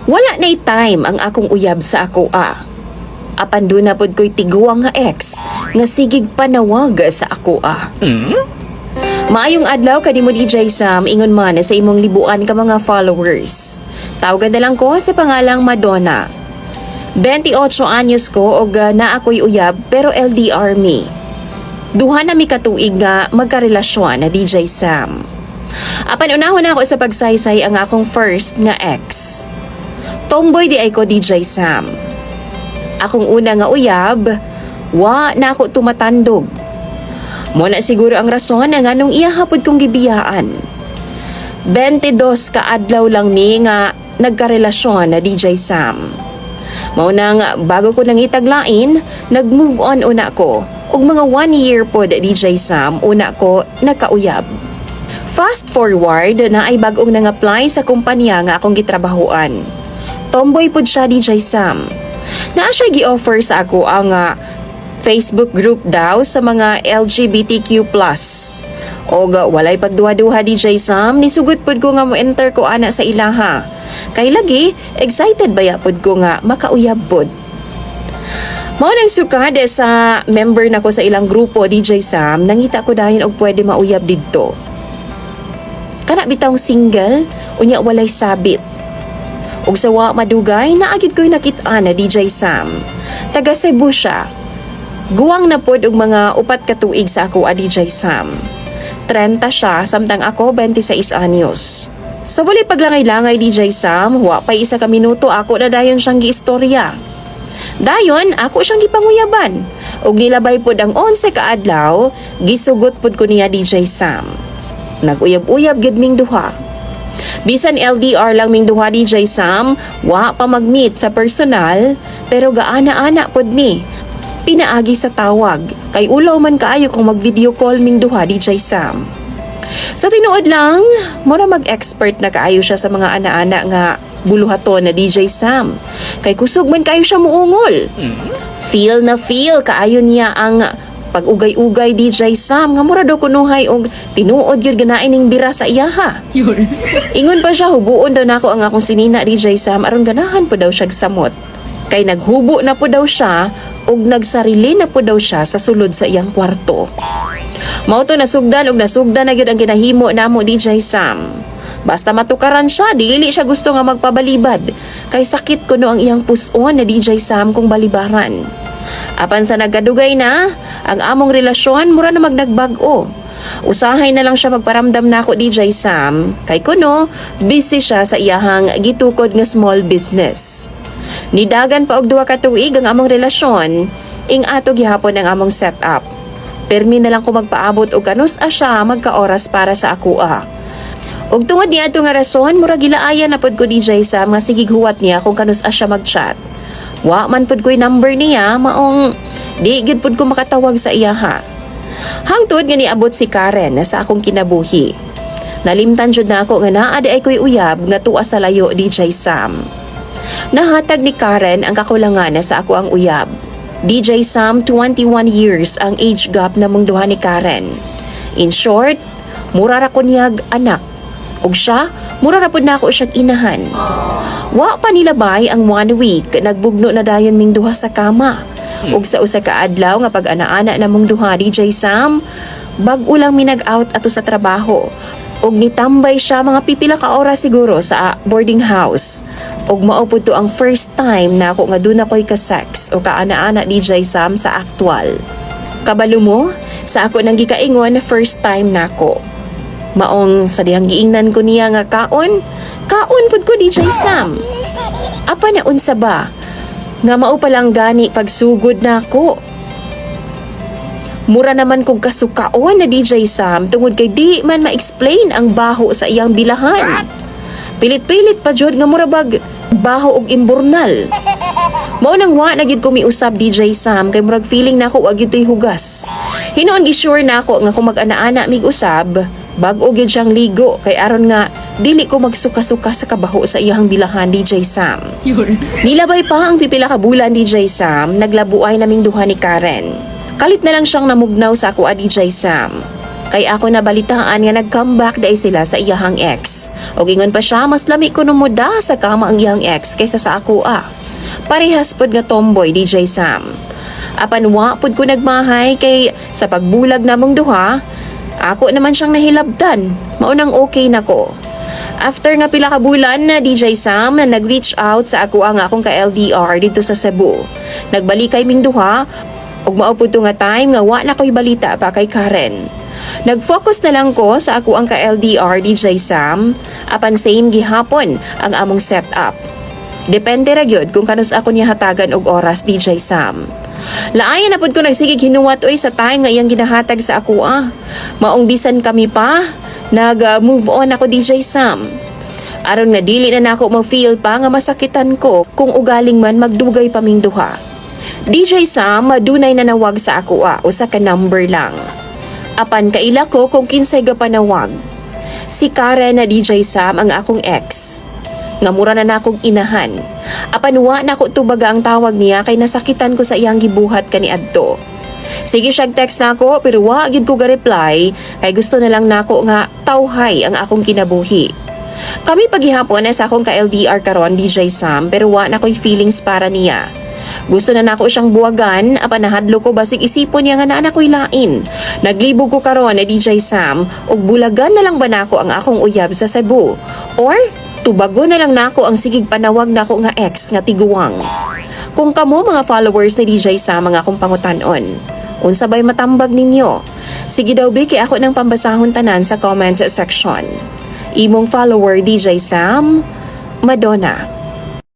Wala na'y time ang akong uyab sa ako Apan doon na pod ko'y tiguang nga ex nga sigig panawag sa ako Maayong adlaw kanimo DJ Sam, ingon man sa imong libuan ka mga followers. Tawagan na lang ko sa pangalang Madonna. 28 anyos ko og naa ako'y uyab pero LDR me. Duha na mi katuig nga magkarelasyon na DJ Sam. Apan unahon ako sa pagsaysay ang akong first nga ex. Tomboy di ay ko DJ Sam. Akong una nga uyab, wa na ako tumatandog. Mo na siguro ang rason nga nung iya hapod kong gibiyaan. 22 ka adlaw lang mi nga nagkarelasyon na DJ Sam. Mao nang bago ko nang itaglain, nag-move on una ko. Ug mga 1 year pod DJ Sam una ko nakauyab. Fast forward na ay bag-ong nang-apply sa kumpanya nga akong gitrabahuan. Tomboy pod siya DJ Sam. Naa siya gi-offer sa ako ang Facebook group daw sa mga LGBTQ+. O walay pagduha-duha DJ Sam, nisugot pod ko nga mo-enter ko ana sa ilaha. Kay lagi, excited baya pod ko nga makauyab pod. Mao nang sukad sa member nako sa ilang grupo DJ Sam, nangita ko dayon og pwede mauyab didto. Kana bitawng single, unya walay sabit. Og sa wa madugay, naagid ko'y nakit-an na DJ Sam. Taga Cebu siya. Guwang na pod og mga 4 ka tuig sa ako DJ Sam. 30 siya, samtang ako 26 anyos. Sa wali paglangay-langay DJ Sam, wa pa isa ka minuto ako na dayon siyang giistorya. Dayon, ako siyang gipanguyaban. Og nilabay pod ang 11 ka adlaw, gisugot pod ko niya DJ Sam. Nag-uyab-uyab gid ming duha. Bisan LDR lang ming duha DJ Sam, wa pa mag-meet sa personal, pero gaana-ana pod mi. Pinaagi sa tawag, kay ulaw man kaayo kung mag-video call ming duha DJ Sam. Sa tinuod lang, mura mag-expert na kaayo siya sa mga ana-ana nga buluhaton na DJ Sam. Kay kusog man kaayo siya muungol. Feel na feel kaayo niya ang pag-ugay-ugay DJ Sam nga mura daw kunuhay og tinuod gyud ganain ning bira sa iyaha. Ingon pa siya hubuon daw nako ang akong sinina DJ Sam aron ganahan po daw siya samot. Kay naghubo na po daw siya ug nagsarili na po daw siya sa sulod sa iyang kwarto. Mao to nasugdan na gyud ang ginahimo namo DJ Sam. Basta matukaran siya, dili siya gusto nga magpabalibad. Kay sakit kuno ang iyang puson na DJ Sam kung balibaran. Apan sa nagkadugay na, ang among relasyon mura na magnagbago. Usahay na lang siya magparamdam na ako DJ Sam. Kay kuno, busy siya sa iyahang gitukod nga small business. Nidagan pa og 2 ka tuig ang among relasyon, ing ato gihapon ang among setup. Permi na lang ko magpaabot og kanus siya magkaoras para sa ako Og tungod niya ato nga rason, mura gilaaya na pod ko DJ Sam nga sigig huwat niya kung kanus siya mag-chat. Wa man pod ko'y number niya, maong di gid pod ko makatawag sa iya Hangtod nga niabot si Karen na sa akong kinabuhi. Nalimtan jud na ako nga naa di ay ko'y uyab nga tuwa sa layo DJ Sam. Nahatag ni Karen ang kakulangan na sa ako ang uyab. DJ Sam, 21 years ang age gap na mong duha ni Karen. In short, mura ra ko niyag anak. Ug siya, mura ra pud na ako siyag inahan. Wa pa nilabay ang 1 week, nagbugno na dayon ming duha sa kama. Ug sa usa ka adlaw nga pag-ana-ana na mong duha DJ Sam, bag-o lang minag-out ato sa trabaho. Og nitambay siya mga pipila ka oras siguro sa boarding house. Og mao pud to ang first time na ako nga duna ko'y ka-sex o kaana-ana DJ Sam sa actual. Kabalo mo, sa ako nang gikaingon first time nako. Maong sa dihang giingnan ko niya nga kaon pud ko DJ Sam. Apa na unsa ba? Nga mao pa lang gani pagsugod nako. Mura naman kong kasukaon na DJ Sam tungod kay di man ma-explain ang baho sa iyang bilahan. Pilit-pilit pa jud nga mura bag baho og imburnal. Mao nang wa na gyud ko miusab DJ Sam kay murag feeling nako wa gyud toy hugas. Hinuon gi-sure nako nga kung mag-ana-ana mig usab, bag-o gyud siyang ligo kay aron nga dili ko magsuka-suka sa kabaho sa iyang bilahan DJ Sam. Nilabay pa ang pipila ka bulan DJ Sam, naglabuay naming duha ni Karen. Kalit na lang siyang namugnaw sa ako DJ Sam. Kay ako nabalitaan nga nag-comeback dahil sila sa iyahang ex. O gingon pa siya, mas lami ko numuda sa kama ang iyahang ex kaysa sa ako Parehas pod nga tomboy DJ Sam. Apan wa pod ko nagmahay kay sa pagbulag namong duha, ako naman siyang nahilabtan. Maunang okay na ko. After nga pila ka bulan na DJ Sam nag-reach out sa ako ang akong ka-LDR dito sa Cebu. Nagbalik kay ming duha ug mao pud nga time nga wa na ko'y balita pa kay Karen. Nag-focus na lang ko sa ako ang ka-LDR DJ Sam, apan same gihapon ang among setup. Depende ra gyud kung kanus ako niya hatagan og oras DJ Sam. Laayan na pud ko nagsigig hinuwat sa time nga iyang ginahatag sa ako Maong bisan kami pa, nag-move on ako DJ Sam. Aron nga dili na nako ma-feel pa nga masakitan ko kung ugaling man magdugay pa ming duha. DJ Sam, madunay na nawag sa ako usa ka number lang. Apan kaila ko kung kinsay ga panawag. Si Karen na DJ Sam ang akong ex. Nga mura na nakong inahan. Apan wa nako tubaga ang tawag niya kay nasakitan ko sa iyang gibuhat kaniadto. Sige siyag text nako pero wa gid ko ga-reply kay gusto na lang nako nga tawhay ang akong kinabuhi. Kami paghihapon sa akong ka-LDR karon DJ Sam pero wa na ko'y feelings para niya. Gusto na nako siyang buwagan, apan nahadlo ko basig isipon niya nga naa ko'y lain. Naglibog ko karon DJ Sam ug bulagan na lang ba nako ang akong uyab sa Cebu? Or tubago na lang nako ang sigig panawag nako nga ex nga tiguwang. Kung kamo mga followers ni DJ Sam ang akong pangutan-on, unsa bay matambag ninyo? Sige daw kay ako nang pambasahon tanan sa comment section. Imong follower DJ Sam, Madonna.